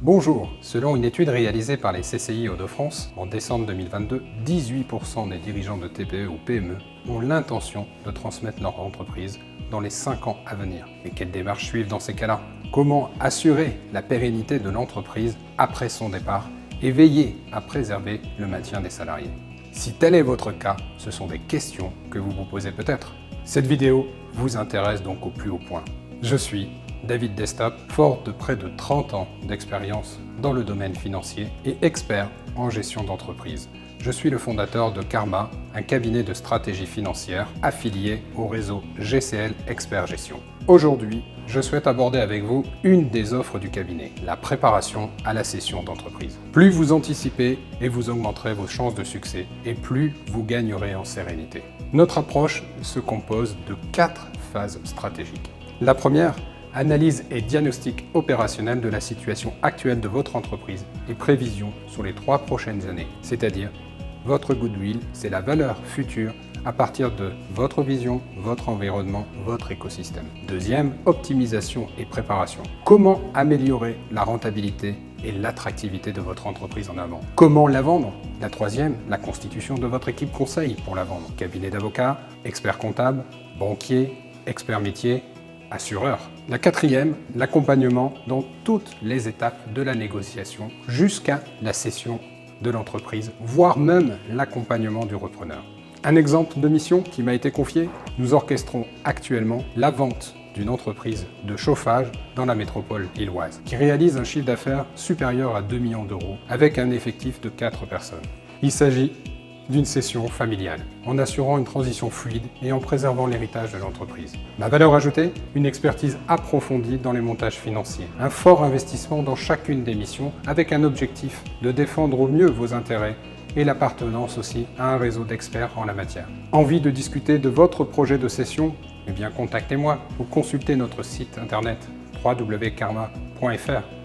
Bonjour. Selon une étude réalisée par les CCI Hauts-de-France en décembre 2022, 18% des dirigeants de TPE ou PME ont l'intention de transmettre leur entreprise dans les 5 ans à venir. Mais quelles démarches suivre dans ces cas-là? Comment assurer la pérennité de l'entreprise après son départ et veiller à préserver le maintien des salariés? Si tel est votre cas, ce sont des questions que vous vous posez peut-être. Cette vidéo vous intéresse donc au plus haut point. Je suis David Destap, fort de près de 30 ans d'expérience dans le domaine financier et expert en gestion d'entreprise. Je suis le fondateur de Karma, un cabinet de stratégie financière affilié au réseau GCL Expert Gestion. Aujourd'hui, je souhaite aborder avec vous une des offres du cabinet, la préparation à la cession d'entreprise. Plus vous anticipez et vous augmenterez vos chances de succès et plus vous gagnerez en sérénité. Notre approche se compose de 4 phases stratégiques. La première, analyse et diagnostic opérationnel de la situation actuelle de votre entreprise et prévision sur les 3 prochaines années, c'est-à-dire votre goodwill, c'est la valeur future à partir de votre vision, votre environnement, votre écosystème. Deuxième, optimisation et préparation. Comment améliorer la rentabilité et l'attractivité de votre entreprise en avant? Comment la vendre? La troisième, la constitution de votre équipe conseil pour la vendre. Cabinet d'avocats, expert comptable, banquier, expert métier, assureur. La quatrième, l'accompagnement dans toutes les étapes de la négociation jusqu'à la cession de l'entreprise, voire même l'accompagnement du repreneur. Un exemple de mission qui m'a été confié, nous orchestrons actuellement la vente d'une entreprise de chauffage dans la métropole lilloise, qui réalise un chiffre d'affaires supérieur à 2 millions d'euros avec un effectif de 4 personnes. Il s'agit d'une cession familiale, en assurant une transition fluide et en préservant l'héritage de l'entreprise. Ma valeur ajoutée, une expertise approfondie dans les montages financiers, un fort investissement dans chacune des missions avec un objectif de défendre au mieux vos intérêts et l'appartenance aussi à un réseau d'experts en la matière. Envie de discuter de votre projet de cession? Eh bien contactez-moi ou consultez notre site internet www.karma.fr.